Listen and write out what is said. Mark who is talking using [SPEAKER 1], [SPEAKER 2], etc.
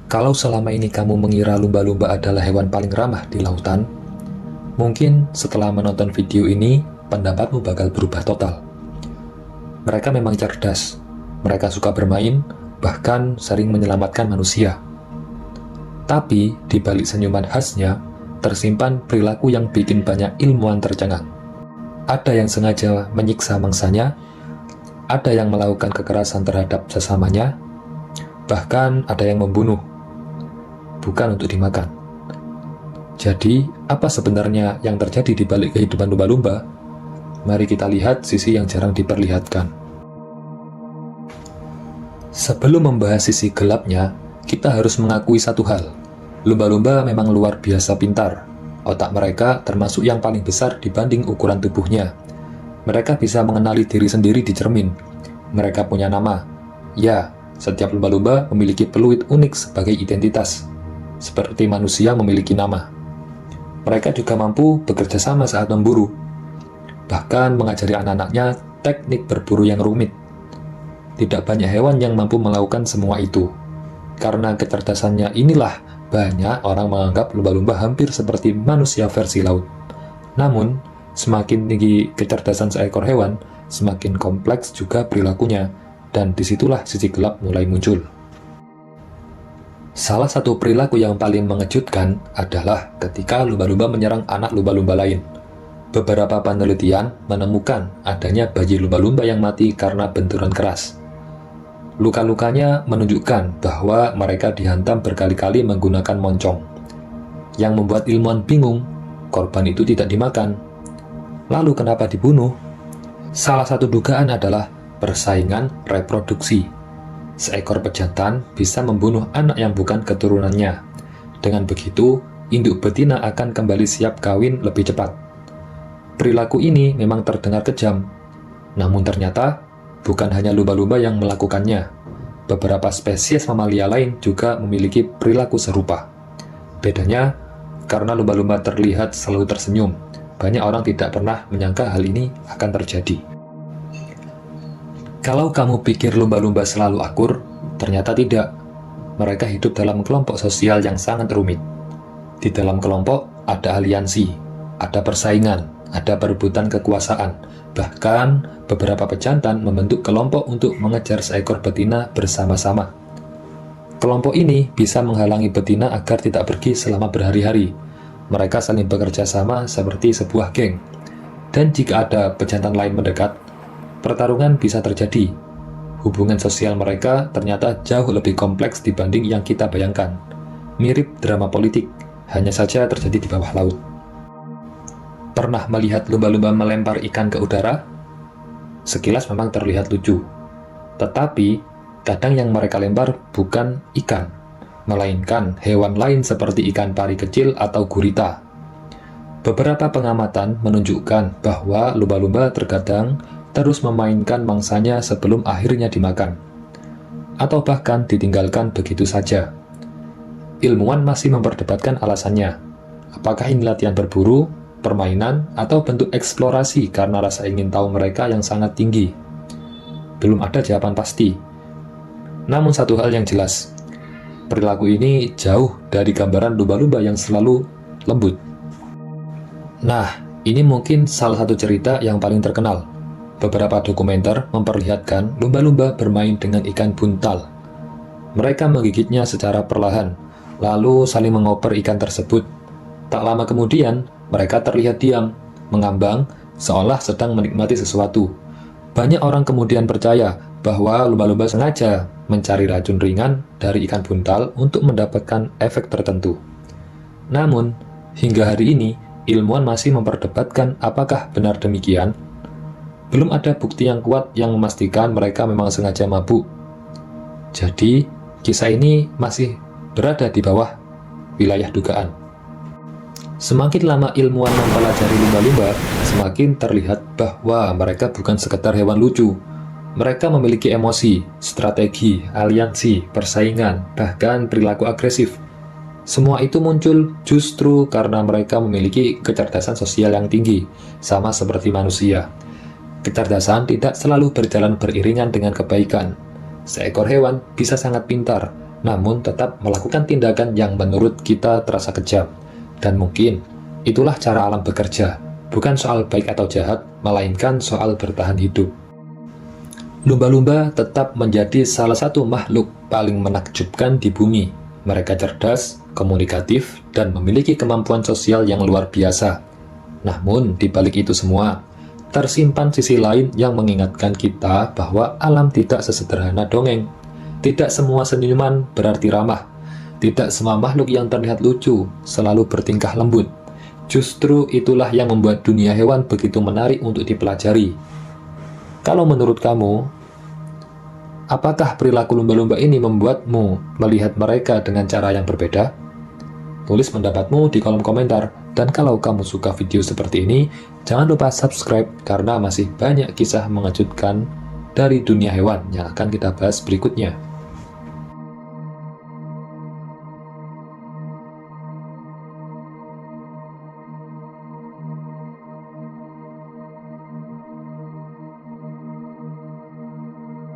[SPEAKER 1] Kalau selama ini kamu mengira lumba-lumba adalah hewan paling ramah di lautan, mungkin setelah menonton video ini, pendapatmu bakal berubah total. Mereka memang cerdas, mereka suka bermain, bahkan sering menyelamatkan manusia. Tapi, di balik senyuman khasnya, tersimpan perilaku yang bikin banyak ilmuwan tercengang. Ada yang sengaja menyiksa mangsanya, ada yang melakukan kekerasan terhadap sesamanya, bahkan ada yang membunuh, bukan untuk dimakan. Jadi, apa sebenarnya yang terjadi di balik kehidupan lumba-lumba? Mari kita lihat sisi yang jarang diperlihatkan. Sebelum membahas sisi gelapnya, kita harus mengakui satu hal. Lumba-lumba memang luar biasa pintar. Otak mereka termasuk yang paling besar dibanding ukuran tubuhnya. Mereka bisa mengenali diri sendiri di cermin. Mereka punya nama. Ya, setiap lumba-lumba memiliki peluit unik sebagai identitas. Seperti manusia memiliki nama. Mereka juga mampu bekerja sama saat memburu. Bahkan mengajari anak-anaknya teknik berburu yang rumit. Tidak banyak hewan yang mampu melakukan semua itu. Karena kecerdasannya inilah, banyak orang menganggap lumba-lumba hampir seperti manusia versi laut. Namun, semakin tinggi kecerdasan seekor hewan, semakin kompleks juga perilakunya, dan disitulah sisi gelap mulai muncul. Salah satu perilaku yang paling mengejutkan adalah ketika lumba-lumba menyerang anak lumba-lumba lain. Beberapa penelitian menemukan adanya bayi lumba-lumba yang mati karena benturan keras. Luka-lukanya menunjukkan bahwa mereka dihantam berkali-kali menggunakan moncong. Yang membuat ilmuwan bingung, korban itu tidak dimakan. Lalu kenapa dibunuh? Salah satu dugaan adalah persaingan reproduksi. Seekor pejantan bisa membunuh anak yang bukan keturunannya. Dengan begitu, induk betina akan kembali siap kawin lebih cepat. Perilaku ini memang terdengar kejam, namun ternyata bukan hanya lumba-lumba yang melakukannya. Beberapa spesies mamalia lain juga memiliki perilaku serupa. Bedanya, karena lumba-lumba terlihat selalu tersenyum, banyak orang tidak pernah menyangka hal ini akan terjadi. Kalau kamu pikir lumba-lumba selalu akur, ternyata tidak. Mereka hidup dalam kelompok sosial yang sangat rumit. Di dalam kelompok ada aliansi, ada persaingan, ada perebutan kekuasaan. Bahkan, beberapa pejantan membentuk kelompok untuk mengejar seekor betina bersama-sama. Kelompok ini bisa menghalangi betina agar tidak pergi selama berhari-hari. Mereka saling bekerja sama seperti sebuah geng. Dan jika ada pejantan lain mendekat, pertarungan bisa terjadi. Hubungan sosial mereka ternyata jauh lebih kompleks dibanding yang kita bayangkan. Mirip drama politik, hanya saja terjadi di bawah laut. Pernah melihat lumba-lumba melempar ikan ke udara? Sekilas memang terlihat lucu. Tetapi, kadang yang mereka lempar bukan ikan, melainkan hewan lain seperti ikan pari kecil atau gurita. Beberapa pengamatan menunjukkan bahwa lumba-lumba terkadang terus memainkan mangsanya sebelum akhirnya dimakan, atau bahkan ditinggalkan begitu saja. Ilmuwan masih memperdebatkan alasannya. Apakah ini latihan berburu, permainan, atau bentuk eksplorasi karena rasa ingin tahu mereka yang sangat tinggi? Belum ada jawaban pasti. Namun satu hal yang jelas, perilaku ini jauh dari gambaran lumba-lumba yang selalu lembut. Nah, ini mungkin salah satu cerita yang paling terkenal. Beberapa dokumenter memperlihatkan lumba-lumba bermain dengan ikan buntal. Mereka menggigitnya secara perlahan, lalu saling mengoper ikan tersebut. Tak lama kemudian, mereka terlihat diam, mengambang, seolah sedang menikmati sesuatu. Banyak orang kemudian percaya bahwa lumba-lumba sengaja mencari racun ringan dari ikan buntal untuk mendapatkan efek tertentu. Namun, hingga hari ini, ilmuwan masih memperdebatkan apakah benar demikian. Belum ada bukti yang kuat yang memastikan mereka memang sengaja mabuk. Jadi, kisah ini masih berada di bawah wilayah dugaan. Semakin lama ilmuwan mempelajari lumba-lumba, semakin terlihat bahwa mereka bukan sekedar hewan lucu. Mereka memiliki emosi, strategi, aliansi, persaingan, bahkan perilaku agresif. Semua itu muncul justru karena mereka memiliki kecerdasan sosial yang tinggi, sama seperti manusia. Kecerdasan tidak selalu berjalan beriringan dengan kebaikan. Seekor hewan bisa sangat pintar, namun tetap melakukan tindakan yang menurut kita terasa kejam. Dan mungkin itulah cara alam bekerja, bukan soal baik atau jahat, melainkan soal bertahan hidup. Lumba-lumba tetap menjadi salah satu makhluk paling menakjubkan di bumi. Mereka cerdas, komunikatif, dan memiliki kemampuan sosial yang luar biasa. Namun, di balik itu semua, tersimpan sisi lain yang mengingatkan kita bahwa alam tidak sesederhana dongeng. Tidak semua senyuman berarti ramah. Tidak semua makhluk yang terlihat lucu selalu bertingkah lembut. Justru itulah yang membuat dunia hewan begitu menarik untuk dipelajari. Kalau menurut kamu, apakah perilaku lumba-lumba ini membuatmu melihat mereka dengan cara yang berbeda? Tulis pendapatmu di kolom komentar. Dan kalau kamu suka video seperti ini, jangan lupa subscribe karena masih banyak kisah mengejutkan dari dunia hewan yang akan kita bahas berikutnya.